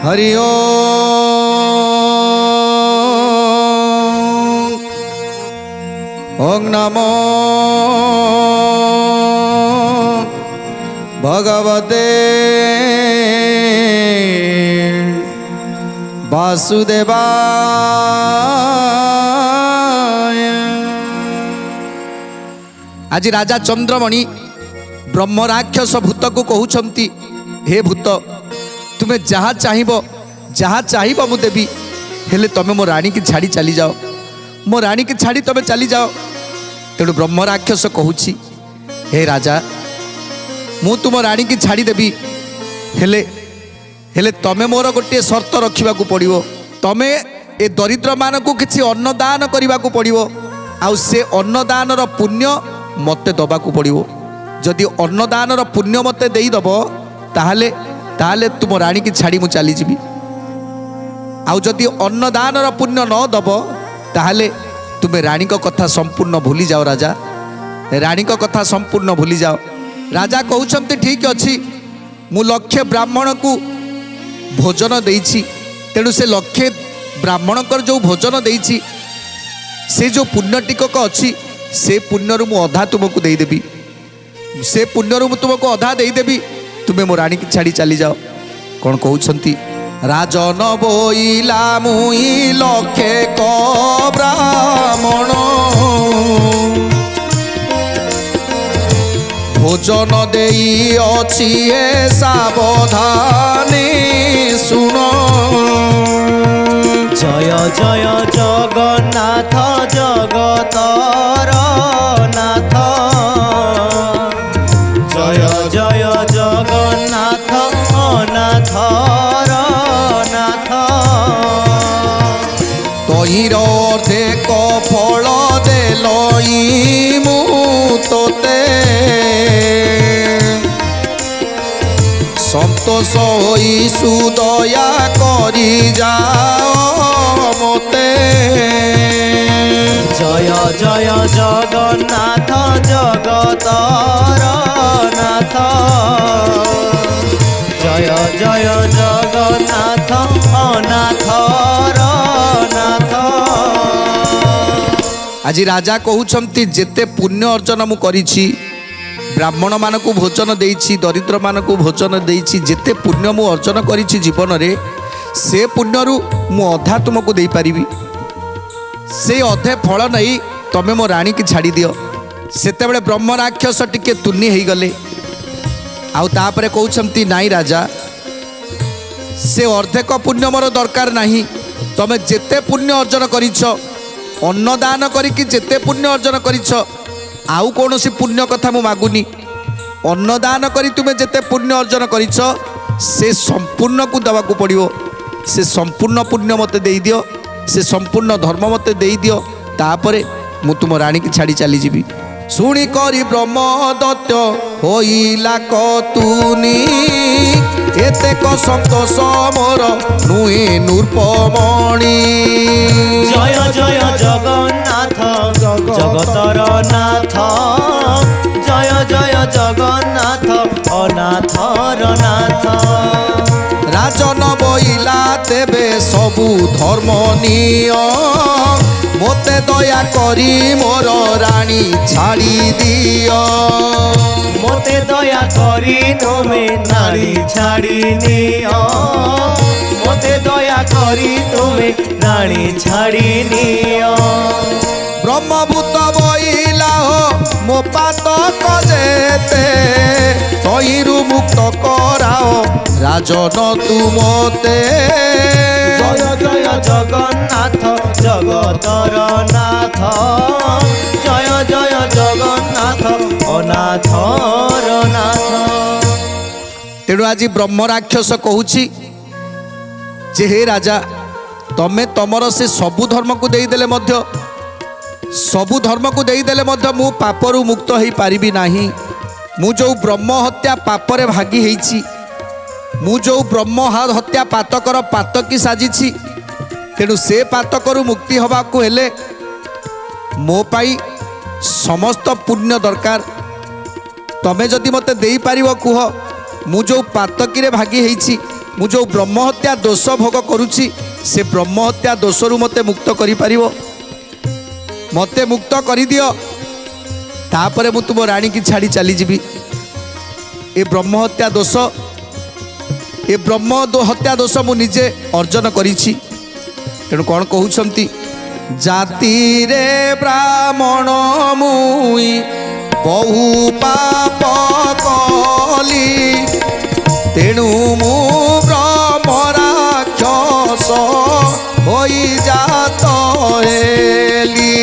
हरि ओम नमो भगवते वासुदेवाय। आज राजा चंद्रमणि ब्रह्म राक्षस भूत को कहउछंती, हे भूत तुम्हें जहाँ चाहिब मु देवी, हेले तमे मो रानी की छाड़ी चली जाओ, मो रानी की छाड़ी तमे चली जाओ। तेणु ब्रह्म राक्षस कहूछि, हे राजा मु तुम रानी की छाड़ी देवी, हेले हेले तमे मोर गोटे शर्त रखा पड़ो, तमे ए दरिद्र मान को किसी अन्नदान करने को पड़ो, आउ से अन्नदान पुण्य मते दबा को पड़ो। जदि अन्नदान पुण्य मते देदब ताहले ताहले तुम रानी की छाड़ी मु चली जीवी। आउ जदि अन्नदान पुण्य न दब ताहले तुम्हें रानी को कथा संपूर्ण भूली जाओ। राजा रानी को कथा संपूर्ण भूली जाओ। राजा कहउछंती, ठीक अच्छी मु लक्षे ब्राह्मण को भोजन देइछि, तेणु से लक्षे ब्राह्मण जो भोजन देइछि से जो पुण्य टिकक अच्छी से पुण्य मु अधा तुमको देदेवी, से पुण्य मु तुमको अधा देदेवी, तुम्हें मो रानी की छाड़ी चली जाओ। कौन कहउछंती, राजन बोइला मुई लक्षे क ब्राह्मण भोजन देई अछि ए सावधानी सुन। जय जय जगन्नाथ जगतर नाथ, जय जय जगन्नाथ अनाथर नाथ। तहिर देख फल देलई मु तोते, संतोष होई सुदया करी जाओ मोते। जय जय जगन्नाथ जगतर नाथ, जय जय जगन्नाथ अनाथर नाथ। आज राजा कहउछंती, जेते पुण्य अर्जन मु करिछि, ब्राह्मण मान को भोजन देइछि, दरिद्र मान को भोजन देइछि, जेते पुण्य मु अर्जन करिछि जीवन रे, से पुण्यरु मु अधा तुमको दे पारिबी। से अधे फल नहीं तमे मो रानी की छाड़ी दियो। सेते बेले ब्रह्म राक्षस टिके तुन्नी हो गले। आउ तापरे कहउछंती, नाई राजा से अर्धेक पुण्य मोर दरकार नहीं, तमे जेते पुण्य अर्जन करिछ, अन्नदान करिकी जेते पुण्य अर्जन करिछ, आउ कौनसी पुण्य कथा मु मागुनी। अन्नदान करी तुम्हें जेते पुण्य अर्जन करिछ से संपूर्ण को दवा को पड़ो। से संपूर्ण पुण्य मते दे दियो, से संपूर्ण धर्म मते दे दियो, तापरे मु तुम रानी की छाड़ी चली जीवी। शुणी करी ब्रह्म दत्त होइला कतुनी, एतेक संतोष मोर नुहे नूर्पमणि। जय जय जगन्नाथ जगतर नाथ, जय जय जगन्नाथ अनाथर नाथ। राजन बोइला तेबे सबु धर्म निय, मोते दया करी मोर रानी छाड़ी दियो। मोते दया करी तुमे नारी छाड़ी नियो, मोते दया करी तुमे रानी छाड़ी नियो। ब्रह्मभूत बोइला हो मो पातक जेते, तहिरु मुक्त कराओ राजन तुमते। जय जय जगन्नाथ जगतर नाथ, जय जय जगन्नाथ अनाथर नाथ। तेणु आज ब्रह्म राक्षस कहूछि जे, हे राजा तमे तमर से सबु धर्म को देदेले मध्य, सबु धर्म को देदेले मध्य मु पापरु मुक्त हो पारिबी नाही। मु जो ब्रह्म हत्या पापरे भागी हेछि, मु जो ब्रह्म हत्या पातकर पातकी साजिछि, तेणु से पातकरु मुक्ति हवा को हेले मो पाई समस्त पुण्य दरकार तमें जदि मत दे पार कुह मु जो पातकी भागी होईछि मु जो ब्रह्महत्या दोष भोग करुछि से ब्रह्महत्या दोषरु मते मुक्त करि पारिबो मते मुक्त करि दियो तापरे मु तुम रानी की छाड़ी चली जीवी ए ब्रह्महत्या दोष ए हत्या दोष मु निजे अर्जन करिछि तेणु कौन कहउछंती जाति रे ब्राह्मण मुई बहु पाप कली तेणु मु ब्रह्म राक्षस होई जात हेली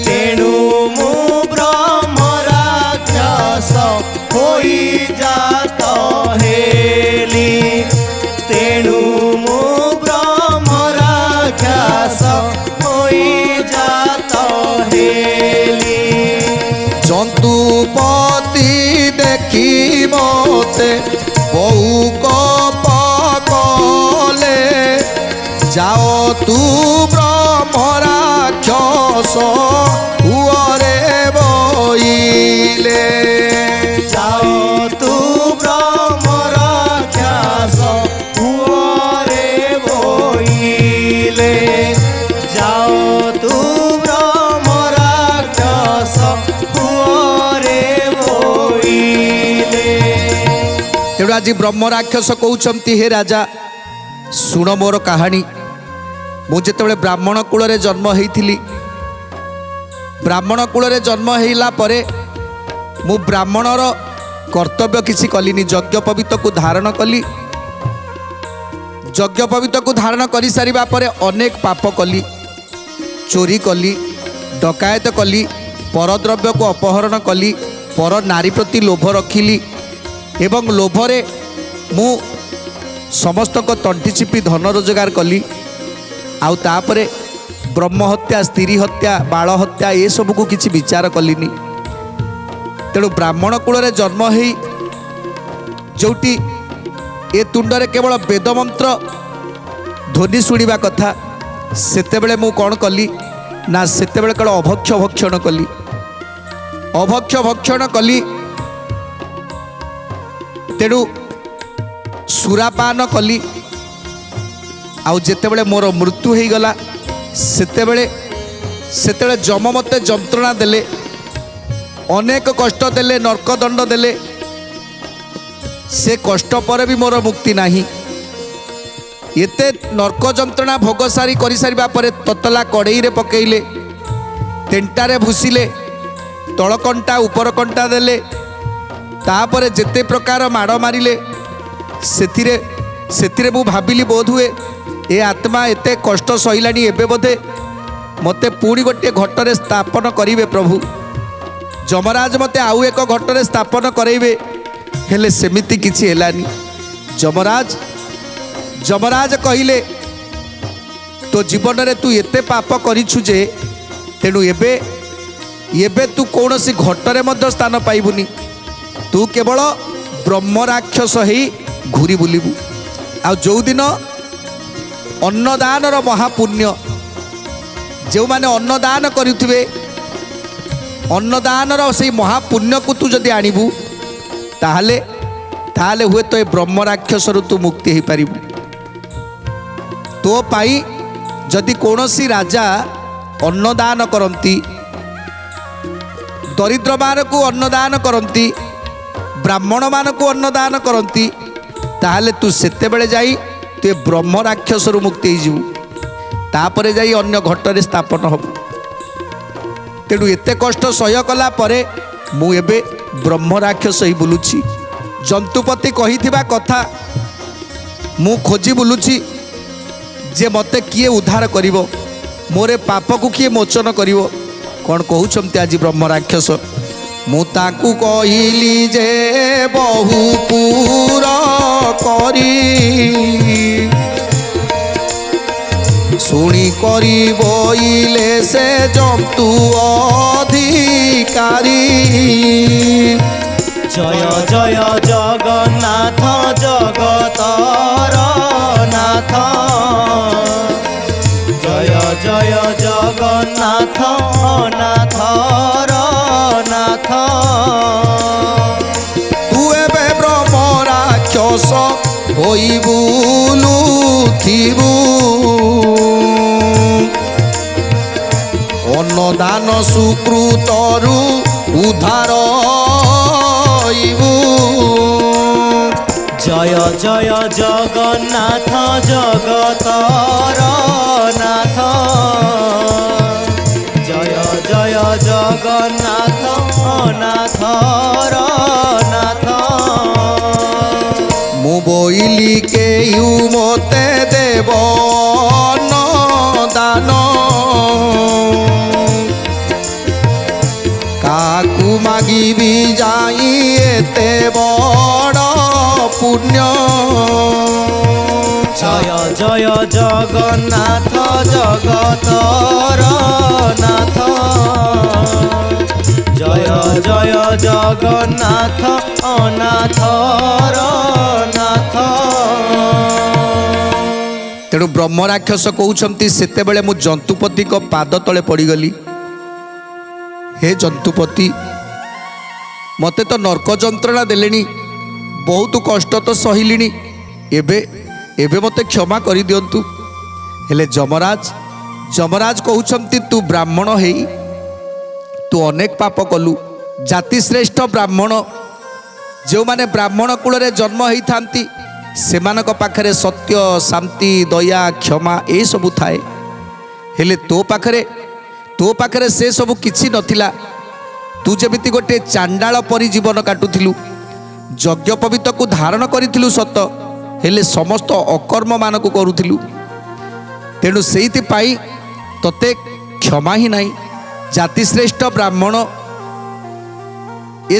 तेणु मु ब्रह्म राक्षस होई जात हेली तेणु मु ब्रह्म राक्षस होई जात हेली जंतुपति देखी मते बहु कप कले जाओ तू ब्रह्म राक्षस हुअरे बइले जाओ तू ब्रह्म राक्षस हुअरे बइले जाओ तू ब्रह्म राक्षस हुअरे बइले तेणु आज ब्रह्म राक्षस कहउछंती हे राजा शुण मोर कहानी मु जेतेबेले ब्राह्मण कूल रे जन्म होइथिली ब्राह्मण कूल रे जन्म होइला परे मु ब्राह्मणर कर्तव्य किसी कलिनी यज्ञ पवित्र को धारण कली यज्ञ पवित्र को धारण कर सारिबा परे अनेक पाप कली चोरी कली डकायत कली परद्रव्य को अपहरण कली पर नारी प्रति लोभ रखिली एवं लोभरे मु समस्त को तंटी चिपी धन रोजगार कली आउ तापरे ब्रह्म हत्या स्त्री हत्या बाल हत्या ये सब को किसी विचार कलिनी तेणु ब्राह्मण कूल रे जन्म हो जोटी ए तुंडरे केवल वेद मंत्र ध्वनि शुणा कथा सेतेबेले मु कौन कली ना सेतेबेले केवल अभक्ष भक्षण कली अभक्ष भक्षण कली तेणु सुरापान कली आउ जेतेबेले मोर मृत्यु हो गला सेतेबेले जम मते जंत्रणा देले अनेक कष्ट देले नरकदंड देले से कष्ट पर भी मोर मुक्ति नाही एते नरक जंत्रणा भोग सारी करि सारिबा परे ततला कड़ई रे पकेइले तेंटारे भूसिले तलकंटा उपर कंटा देले तापरे जेते प्रकार माड़ मारिले सेतिरे मु भाबिली बोध हुए ए आत्मा एते कष्ट सहिलानी एबे बोधे मते पुणी गोटे घटरे स्थापन करिवे प्रभु जमराज मते आउ एक घटरे स्थापन करेबे हेले सेमिति किछि हेलानी जमराज कहिले तो जीवन रे तू एते पाप करिछु जे तेणु एबे तू कौनसी घटरे मध्य स्थान पाइबुनी तू केवल ब्रह्म राक्षस ही घूरी बुलिबु आ जो दिन अन्नदान महापुण्य जो माने अन्नदान करुथिबे अन्नदान से महापुण्य को तू जदि आणिबु ताहले हुए तो ये ब्रह्म राक्षस तू मुक्ति हो पारिबु तो पाई जदि कौनसी राजा अन्नदान करती दरिद्र मान को अन्नदान करती ब्राह्मण मान को अन्नदान करती ताहले तू सेते बेले जाई तु ब्रह्म राक्षस मुक्ति हो तापरे जाई अन्य घटरे स्थापन हो तेणु एते कष्ट सह्य कला परे मु एबे ब्रह्म राक्षस ही बुलुछि जंतुपति कहिथिबा कथा मु खोजी बुलुछि जे मते किए उद्धार करिवो मोरे पाप को किए मोचन करिवो कौन कहउछंती आज ब्रह्म राक्षस मु ताकू कहिली जे बहु पूरा करी शुणी करी बोइले से जंतु अधिकारी जय जय जगन्नाथ जगतर नाथ जय जय जगन्नाथ नाथर ହୋଇ ବୁଲୁଥିବୁ ଅନ୍ନଦାନ ସୁକୃତରୁ ଉଦ୍ଧାର ହଇବୁ। জয় জয় জগন্নাথ জগতর নাথ, জয় জয় জগন্নাথ অনাথর নাথ। ମୁଁ ବୋଇଲି କେଉ ମୋତେ ଦେବ ଦାନ କାହାକୁ ମାଗିବି ଯାଇ ଏତେ ବଡ଼ পুণ্য। জয় জয় জগন্নাথ জগতর নাথ, জয় জয় জগন্নাথ অনাথর নাথ। ତେଣୁ ବ୍ରହ୍ମ ରାକ୍ଷସ କହୁଛନ୍ତି ସେତେବେଳେ ମୁଁ ଜନ୍ତୁପତିଙ୍କ ପାଦ ତଳେ ପଡ଼ିଗଲି। ହେ ଜନ୍ତୁପତି, ମୋତେ ତ ନର୍କ ଯନ୍ତ୍ରଣା ଦେଲେଣି, ବହୁତ କଷ୍ଟ ତ ସହିଲିଣି, ଏବେ ମୋତେ କ୍ଷମା କରିଦିଅନ୍ତୁ। ହେଲେ ଯମରାଜ କହୁଛନ୍ତି ତୁ ବ୍ରାହ୍ମଣ ହେଇ ତୁ ଅନେକ ପାପ କଲୁ। ଜାତିଶ୍ରେଷ୍ଠ ବ୍ରାହ୍ମଣ, ଯେଉଁମାନେ ବ୍ରାହ୍ମଣ କୂଳରେ ଜନ୍ମ ହେଇଥାନ୍ତି ସେମାନଙ୍କ ପାଖରେ ସତ୍ୟ, ଶାନ୍ତି, ଦୟା, କ୍ଷମା ଏସବୁ ଥାଏ। ହେଲେ ତୋ ପାଖରେ ସେ ସବୁ କିଛି ନଥିଲା। ତୁ ଯେମିତି ଗୋଟିଏ ଚାଣ୍ଡାଳ ପରି ଜୀବନ କାଟୁଥିଲୁ। ଯଜ୍ଞ ପବିତ୍ରକୁ ଧାରଣ କରିଥିଲୁ ସତ, ହେଲେ ସମସ୍ତ ଅକର୍ମମାନଙ୍କୁ କରୁଥିଲୁ। ତେଣୁ ସେଇଥିପାଇଁ ତତେ କ୍ଷମା ହିଁ ନାହିଁ। ଜାତିଶ୍ରେଷ୍ଠ ବ୍ରାହ୍ମଣ, ଏ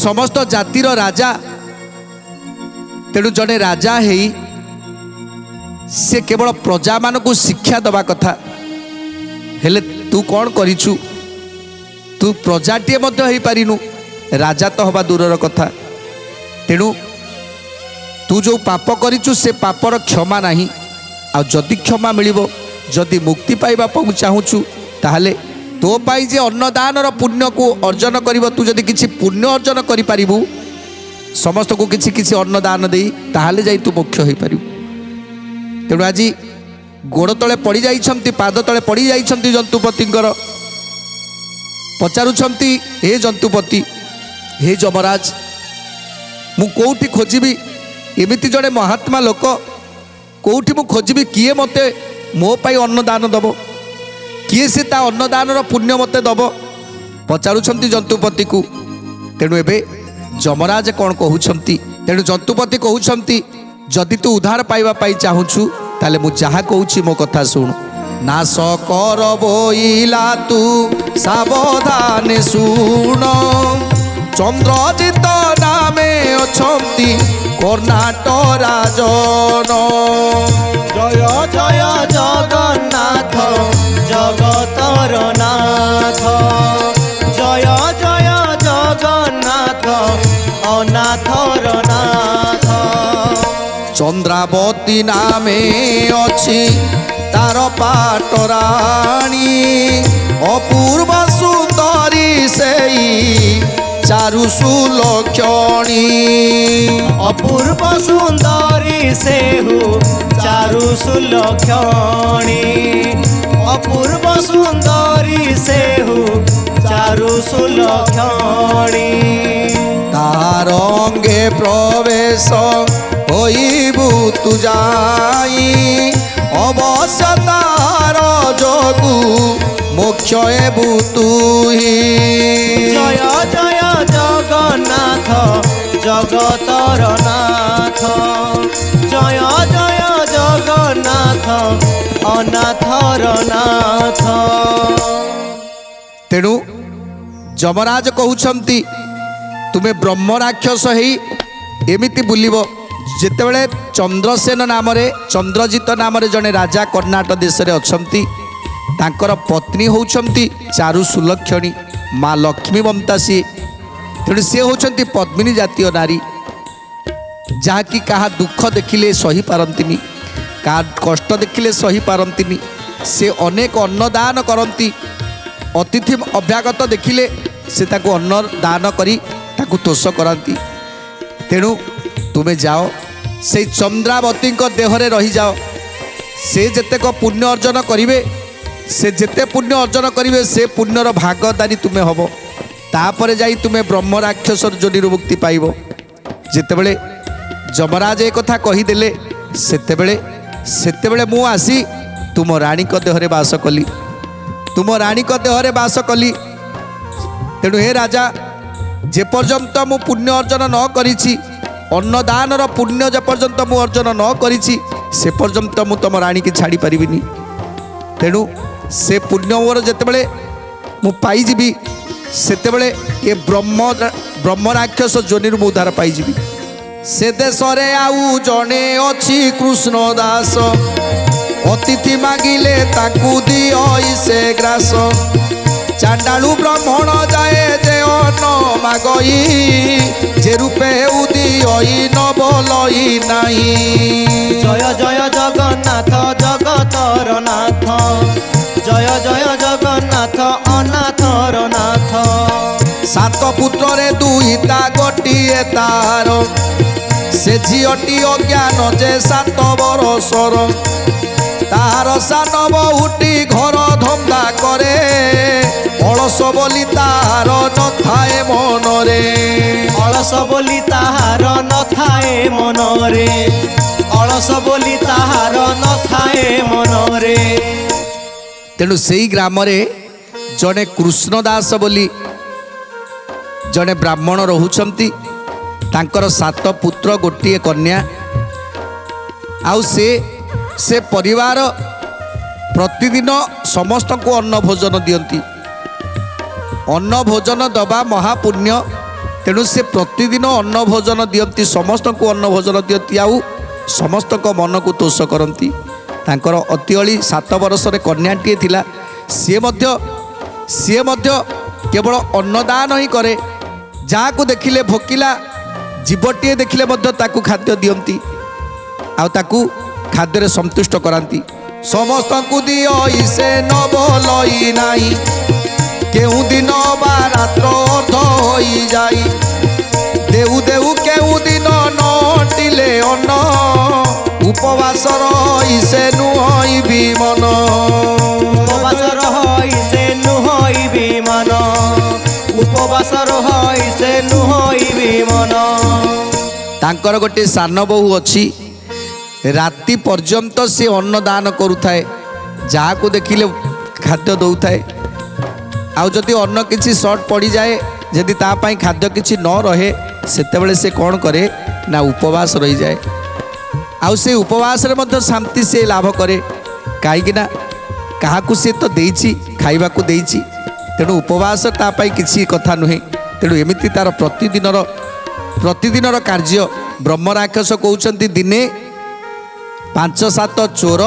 ସମସ୍ତ ଜାତିର ରାଜା। ତେଣୁ ଜଣେ ରାଜା ହେଇ ସେ କେବଳ ପ୍ରଜାମାନଙ୍କୁ ଶିକ୍ଷା ଦେବା କଥା। ହେଲେ ତୁ କ'ଣ କରିଛୁ? ତୁ ପ୍ରଜାଟିଏ ମଧ୍ୟ ହେଇପାରିନୁ, ରାଜା ତ ହେବା ଦୂରର କଥା। ତେଣୁ ତୁ ଯେଉଁ ପାପ କରିଛୁ ସେ ପାପର କ୍ଷମା ନାହିଁ। ଆଉ ଯଦି କ୍ଷମା ମିଳିବ, ଯଦି ମୁକ୍ତି ପାଇବା ପାଇଁ ଚାହୁଁଛୁ, ତାହେଲେ ତୋ ପାଇଁ ଯେ ଅନ୍ନଦାନର ପୁଣ୍ୟକୁ ଅର୍ଜନ କରିବ, ତୁ ଯଦି କିଛି ପୁଣ୍ୟ ଅର୍ଜନ କରିପାରିବୁ, ସମସ୍ତଙ୍କୁ କିଛି କିଛି ଅନ୍ନଦାନ ଦେଇ, ତାହେଲେ ଯାଇ ତୁ ମୋକ୍ଷ ହେଇପାରିବୁ। ତେଣୁ ଆଜି ଗୋଡ଼ ତଳେ ପଡ଼ିଯାଇଛନ୍ତି, ପାଦ ତଳେ ପଡ଼ିଯାଇଛନ୍ତି ଜନ୍ତୁପତିଙ୍କର। ପଚାରୁଛନ୍ତି, ହେ ଜନ୍ତୁପତି, ହେ ଯମରାଜ, ମୁଁ କେଉଁଠି ଖୋଜିବି ଏମିତି ଜଣେ ମହାତ୍ମା ଲୋକ? କେଉଁଠି ମୁଁ ଖୋଜିବି? କିଏ ମୋତେ ମୋ ପାଇଁ ଅନ୍ନଦାନ ଦେବ? କିଏ ସେ ତା ଅନ୍ନଦାନର ପୁଣ୍ୟ ମୋତେ ଦେବ? ପଚାରୁଛନ୍ତି ଜନ୍ତୁପତିକୁ। ତେଣୁ ଏବେ ଯମରାଜ କ'ଣ କହୁଛନ୍ତି? ତେଣୁ ଜନ୍ତୁପତି କହୁଛନ୍ତି, ଯଦି ତୁ ଉଦ୍ଧାର ପାଇବା ପାଇଁ ଚାହୁଁଛୁ, ତାହେଲେ ମୁଁ ଯାହା କହୁଛି ମୋ କଥା ଶୁଣୁ। ନାଶ କର ବୋଇଲା ତୁ ସାବଧାନେ ଶୁଣ, ଚନ୍ଦ୍ରଜିତ ନାମେ ଅଛନ୍ତି କର୍ଣ୍ଣାଟ ରାଜନ। জয় জয় জগন্নাথ জগতর নাথ, জয় জয় জগন্নাথ অনাথর নাথ। চন্দ্রাবতী নামে অছি তার পাটরাণী, অপূর্ব সুন্দরী সেই চারু সুলক্ষণী। অপূর্ব সুন্দরী সেহু চারু সুলক্ষণী, অপূর্ব সুন্দরী সেহু চারু সুলক্ষণী। তার অঙ্গে প্রবেশ হইবু তু যাই, অবশ্য তার যোগু মোক্ষ এবু তুই। জয় জয় জগন্নাথ জগতর নাথ, জয় জয় জগন্নাথ অনাথর নাথ। তেণু যমরাজ কହୁଛନ୍ତି ତୁମେ ବ୍ରହ୍ମ ରାକ୍ଷସ ହେଇ ଏମିତି ବୁଲିବ। ଯେତେବେଳେ ଚନ୍ଦ୍ରସେନ ନାମରେ, ଚନ୍ଦ୍ରଜିତ ନାମରେ ଜଣେ ରାଜା କର୍ଣ୍ଣାଟ ଦେଶରେ ଅଛନ୍ତି, ତାଙ୍କର ପତ୍ନୀ ହେଉଛନ୍ତି ଚାରୁ ସୁଲକ୍ଷଣୀ, ମା ଲକ୍ଷ୍ମୀ ମମତା ସିଏ। ତେଣୁ ସେ ହେଉଛନ୍ତି ପଦ୍ମିନୀ ଜାତୀୟ ନାରୀ, ଯାହାକି କାହା ଦୁଃଖ ଦେଖିଲେ ସହିପାରନ୍ତିନି, କାହା କଷ୍ଟ ଦେଖିଲେ ସହିପାରନ୍ତିନି। ସେ ଅନେକ ଅନ୍ନଦାନ କରନ୍ତି। ଅତିଥି ଅଭ୍ୟାଗତ ଦେଖିଲେ ସେ ତାକୁ ଅନ୍ନ ଦାନ କରି ତାକୁ ତୋଷ କରନ୍ତି। ତେଣୁ तुमे जाओ से चंद्रावती देहरे रही जाओ से जेतेक पुण्य अर्जन करिवे से जेते पुण्य अर्जन करिवे से पुण्यर भागदारी तुमे हबो तापरे जाई तुमे ब्रह्म राक्षसर जोनिरु मुक्ति पाइबो। जेतेबेले जमराज ए कथा कहीदेले सेतेबेले मु आसी तुम राणी को देहरे बास कली तुम राणी को देहरे बास कली। तेणु हे राजा जे पर्यंत मु पुण्य अर्जन न करिछि अन्नदानर पुण्य जे पर्यंत मु अर्जन न करिछि से पर्यंत मु तुम राणी की छाड़ी परिबिनी। तेणु से पुण्य मोर जेतेबेले मु पाइजिबी सेतेबेले ये ब्रह्म राक्षस जोनिरु मु उद्धार पाइजिबी। से देशरे आउ जणे अछि कृष्ण दास अतिथि मागिले ताकू दिओई से ग्रास चांडालू ब्राह्मण जाए जे अन्न मागई जे रूपे उदिओई न बोलई नाही। जय जय जगन्नाथ जगतर नाथ जय जय जगन्नाथ अनाथर नाथ। सात पुत्र रे दुईता गोटिए तार से झीटी अज्ञान जे 7 बरसर तार सान बहुटी घर धंदा करे अलस बोली तार नथाए मनरे अलस बोली ताहार नथाए मनरे अलस बोली ताहार नथाए मनरे। तेणु से ग्राम जड़े कृष्णदास बोली जड़े ब्राह्मण रोचंती तांकर 7 पुत्र गोटिए कन्या आउ से परिवार प्रतिदिन समस्त को अन्न भोजन दियंती। अन्न भोजन दबा महापुण्य तेणु से प्रतिदिन अन्न भोजन दियंती समस्त को अन्न भोजन दियंती आउ समस्त को मन को तोष करती। तांकर अति अली 7 वर्षर कन्याटीए थिला सी मध्य केवल अन्नदान ही करे जहाँ को देखिले भोकिला जीवटीए देखिले मध्य ताकू खाद्य दियंती आउ ताकू खाद्य संतुष्ट करांती। समस्त को दिओई से न बोलई नाही केहू दिन बा रात्र अर्ध होई जाई देऊ देऊ केहू दिन नटिले अन्न उपवास रही से नुहई मन उपवास रही से नुहई मन उपवास रही से नुहई मन। तांकर गोटे सान बहु अच्छी राति पर्यंत से अन्नदान करुथाए जहाँ को देखिले खाद्य दौथाए आउ जदि अन्न किसी सर्ट पड़ जाए जदि तापाई खाद्य किसी न रहे सेतेबेले से कौन करे ना उपवास रही जाए आउ से उपवास रे मध्य शांति से लाभ करे कहीं ना क्या से तो देइछि खाइबा को देइछि तेणु उपवास तापाई किसी कथा नुहे। तेणु एमिति तार प्रतिदिनर कार्य ब्रह्म राक्षस कहउछंती दिने 5-7 चोर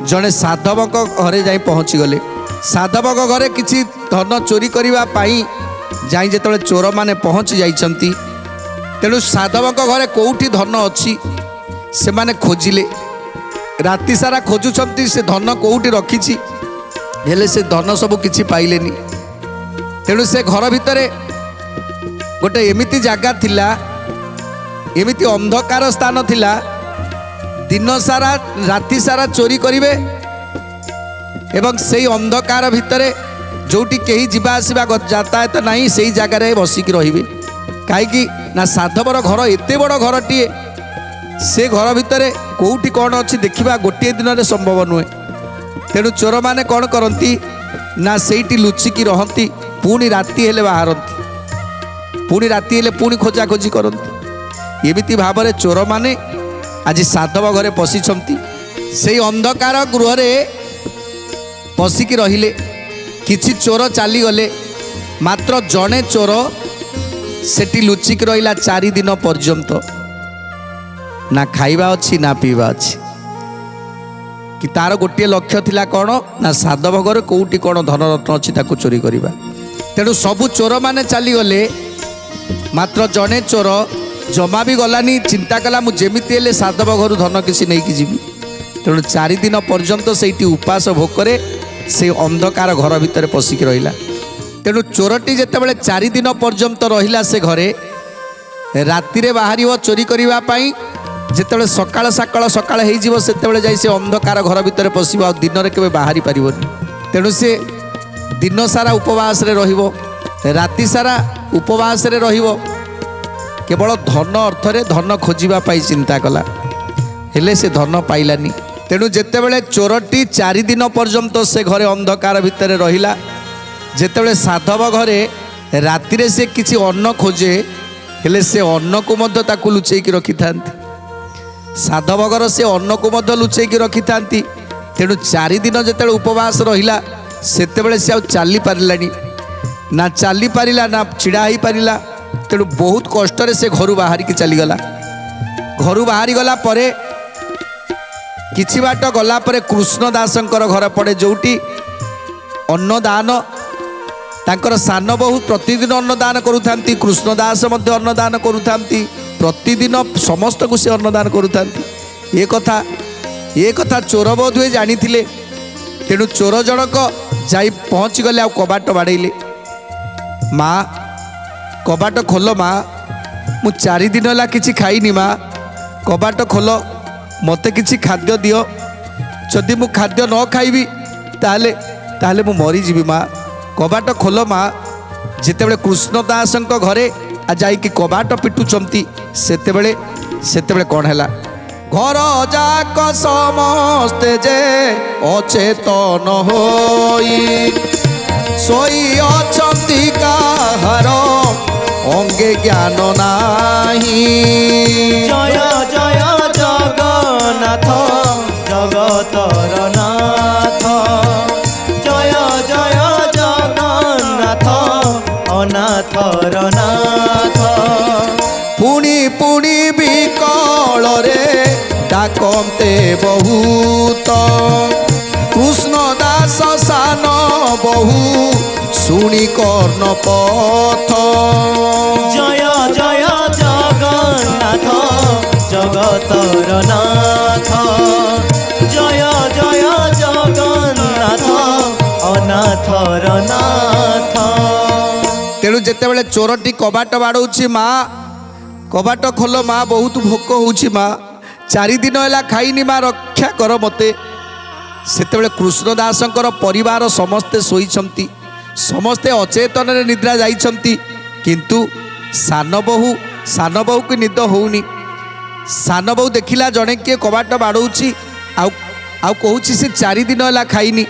जड़े साधव घरे जाई पहुँची गले साधव घरे किसी धन चोरी करने जाई जेतले चोर माने पहुँची जाइछंती तेणु साधव घरे कोउठी धन अच्छी से माने खोजिले राति सारा खोजुछंती से धन कोउठी रखिछि हेले से धन सब किछि पाइलेनी। तेणु से घर भितरे गोटे एमिति जागा थिला एमिति अंधकार स्थान थिला दिन सारा राति सारा चोरी करिवे एवं से अंधकार भितरे जोटी कहीं जीवा आसवा यातायात नहीं से जगार बसिकी रहिबे कहीं ना साधवर घर एते बड़ घरटीए से घर भितर कोउठी कौन अच्छी देखा गोटे दिन में संभव नुहे। तेणु चोर मैंने कौन करती ना सेठी लुचिकी रहती पुणी राति हेले बाहरती पुणी राति हेले पुणी खोजाखोजी करती एमिति भाव में चोर मैंने आज साधव घरे पशिछंती से अंधकार गृह पशिकी रहिले किछि चोर चली गले मात्र जड़े चोर सेठी लुचिकी रहिला 4 दिन पर्यंत ना खाइबा अच्छी ना पीवा अच्छी कि तार गोटे लक्ष्य थिला कौन ना साधव घर कोउठी कौन धन रत्न अच्छी ताकू चोरी करिबा। तेणु सबु चोर माने चली गले मात्र जड़े चोर जमा भी गलानी चिंता कला मु जेमिति हेले साधव घर धन किसी नहीं कि जीवी। तेणु 4 दिन पर्यंत सेठी उपास भोग करे से अंधकार घर भितर पशिकी रहिला। तेणु चोरटी जेतेबेले 4 दिन पर्यंत रहिला से घरे ରାତିରେ ବାହାରିବ ଚୋରି କରିବା ପାଇଁ, ଯେତେବେଳେ ସକାଳ ସକାଳ ହେଇଯିବ ସେତେବେଳେ ଯାଇ ସେ ଅନ୍ଧକାର ଘର ଭିତରେ ପଶିବ, ଆଉ ଦିନରେ କେବେ ବାହାରି ପାରିବନି। ତେଣୁ ସେ ଦିନ ସାରା ଉପବାସରେ ରହିବ, ରାତି ସାରା ଉପବାସରେ ରହିବ, କେବଳ ଧନ ଅର୍ଥରେ ଧନ ଖୋଜିବା ପାଇଁ ଚିନ୍ତା କଲା, ହେଲେ ସେ ଧନ ପାଇଲାନି। ତେଣୁ ଯେତେବେଳେ ଚୋରଟି 4 ଦିନ ପର୍ଯ୍ୟନ୍ତ ସେ ଘରେ ଅନ୍ଧକାର ଭିତରେ ରହିଲା, ଯେତେବେଳେ ସାଧବ ଘରେ ରାତିରେ ସେ କିଛି ଅନ୍ନ ଖୋଜେ, ହେଲେ ସେ ଅନ୍ନକୁ ମଧ୍ୟ ତାକୁ ଲୁଚେଇକି ରଖିଥାନ୍ତି। ସାଧବ ଘର ସେ ଅନ୍ନକୁ ମଧ୍ୟ ଲୁଚେଇକି ରଖିଥାନ୍ତି। ତେଣୁ 4 ଦିନ ଯେତେବେଳେ ଉପବାସ ରହିଲା, ସେତେବେଳେ ସେ ଆଉ ଚାଲି ପାରିଲାନି, ନା ଚାଲି ପାରିଲା ନା ଛିଡ଼ା ହେଇପାରିଲା। ତେଣୁ ବହୁତ କଷ୍ଟରେ ସେ ଘରୁ ବାହାରିକି ଚାଲିଗଲା। ଘରୁ ବାହାରିଗଲା ପରେ କିଛି ବାଟ ଗଲା ପରେ କୃଷ୍ଣ ଦାସଙ୍କର ଘର ପଡ଼େ, ଯେଉଁଠି ଅନ୍ନଦାନ, ତାଙ୍କର ସାନ ବୋହୂ ପ୍ରତିଦିନ ଅନ୍ନଦାନ କରୁଥାନ୍ତି, କୃଷ୍ଣ ଦାସ ମଧ୍ୟ ଅନ୍ନଦାନ କରୁଥାନ୍ତି, ପ୍ରତିଦିନ ସମସ୍ତଙ୍କୁ ସେ ଅନ୍ନଦାନ କରୁଥାନ୍ତି। ଏ କଥା ଚୋର ବୋଧ ହୁଏ ଜାଣିଥିଲେ। ତେଣୁ ଚୋର ଜଣକ ଯାଇ ପହଞ୍ଚିଗଲେ, ଆଉ କବାଟ ବାଡ଼େଇଲେ। ମା, କବାଟ ଖୋଲ ମା, ମୁଁ 4 ଦିନ ହେଲା କିଛି ଖାଇନି ମା, କବାଟ ଖୋଲ, ମୋତେ କିଛି ଖାଦ୍ୟ ଦିଅ, ଯଦି ମୁଁ ଖାଦ୍ୟ ନ ଖାଇବି ତାହେଲେ ମୁଁ ମରିଯିବି ମା, କବାଟ ଖୋଲ ମା। ଯେତେବେଳେ କୃଷ୍ଣ ଦାସଙ୍କ ଘରେ ଯାଇକି କବାଟ ପିଟୁଛନ୍ତି, ସେତେବେଳେ କ'ଣ ହେଲା? ଘର ଯାକ ସମସ୍ତେ ଯେ ଅଚେତନ ହୋଇ ଶୋଇ ଅଛନ୍ତି, କାହାର ଅଙ୍ଗେ ଜ୍ଞାନ ନାହିଁ। ଜୟ ଜୟ ଜଗନ୍ନାଥ ଜଗତର ନାଥ, ଜୟ ଜୟ ଜଗନ୍ନାଥ ଅନାଥର ନାଥ। ପୁଣି ପୁଣି ବିକଳରେ ଡାକନ୍ତେ ବହୁତ, କୃଷ୍ଣ ଦାସ ସାନ ବହୁ ଶୁଣି କର୍ଣ୍ଣପଥ। ଜୟ ଜୟ ଜଗନ୍ନାଥ ଜଗତର ନାଥ, ଜୟ ଜୟ ଜଗନ୍ନାଥ ଅନାଥର ନାଥ। ତେଣୁ ଯେତେବେଳେ ଚୋରଟି କବାଟ ବାଡ଼ଉଛି, ମା କବାଟ ଖୋଲ ମା, ବହୁତ ଭୋକ ହେଉଛି ମା, 4 ଦିନ ହେଲା ଖାଇନି ମା, ରକ୍ଷା କର ମୋତେ। ସେତେବେଳେ କୃଷ୍ଣ ଦାସଙ୍କର ପରିବାର ସମସ୍ତେ ଶୋଇଛନ୍ତି, ସମସ୍ତେ ଅଚେତନରେ ନିଦ୍ରା ଯାଇଛନ୍ତି, କିନ୍ତୁ ସାନ ବୋହୂକୁ ନିଦ ହେଉନି। ସାନ ବୋହୂ ଦେଖିଲା ଜଣେ କିଏ କବାଟ ବାଡ଼ଉଛି, ଆଉ କହୁଛି ସେ 4 ଦିନ ହେଲା ଖାଇନି,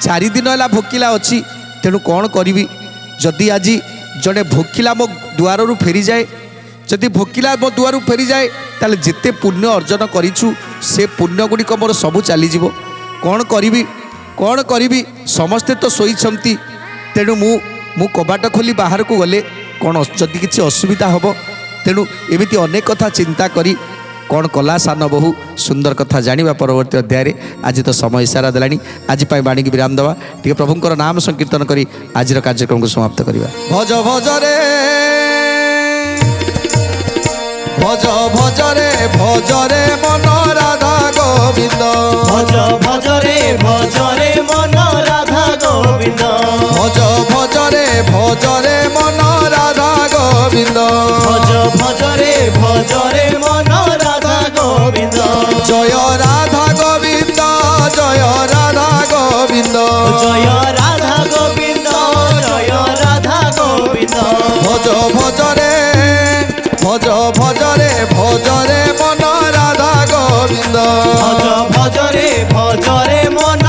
4 ଦିନ ହେଲା ଭୋକିଲା ଅଛି। ତେଣୁ କ'ଣ କରିବି? ଯଦି ଆଜି ଜଣେ ଭୋକିଲା ମୋ ଦୁଆରରୁ ଫେରିଯାଏ, ଯଦି ଭୋକିଲା ମୋ ଦୁଆରୁ ଫେରିଯାଏ, ତାହେଲେ ଯେତେ ପୁଣ୍ୟ ଅର୍ଜନ କରିଛୁ ସେ ପୁଣ୍ୟ ଗୁଡ଼ିକ ମୋର ସବୁ ଚାଲିଯିବ। କ'ଣ କରିବି? ସମସ୍ତେ ତ ଶୋଇଛନ୍ତି। ତେଣୁ ମୁଁ କବାଟ ଖୋଲି ବାହାରକୁ ଗଲେ କ'ଣ ଯଦି କିଛି ଅସୁବିଧା ହେବ? ତେଣୁ ଏମିତି ଅନେକ କଥା ଚିନ୍ତା କରି କ'ଣ କଲା ସାନ ବୋହୂ? ସୁନ୍ଦର କଥା ଜାଣିବା ପରବର୍ତ୍ତୀ ଅଧ୍ୟାୟରେ। ଆଜି ତ ସମୟ ଇସାରା ଦେଲାଣି, ଆଜି ପାଇଁ ବାଣୀକି ବିରାମ ଦେବା, ଟିକେ ପ୍ରଭୁଙ୍କର ନାମ ସଂକୀର୍ତ୍ତନ କରି ଆଜିର କାର୍ଯ୍ୟକ୍ରମକୁ ସମାପ୍ତ କରିବା। ଭଜ ଭଜରେ ଭଜ ଭଜରେ ଭଜରେ ମନ ରାଧା ଗୋବିନ୍ଦ, ଭଜ ଭଜରେ ଭଜରେ ମନ ରାଧା ଗୋବିନ୍ଦ, ଭଜ ଭଜରେ ଭଜରେ ମନ ରାଧା ଗୋବିନ୍ଦ, ଭଜ ଭଜରେ ଭଜରେ ମନ ରାଧା ଗୋବିନ୍ଦ। জয় রাধা গোবিন্দ, জয় রাধা গোবিন্দ, জয় রাধা গোবিন্দ, জয় রাধা গোবিন্দ। ভজ ভজরে ভজরে ভজরে মন রাধা গোবিন্দ, ভজ ভজরে ভজরে মন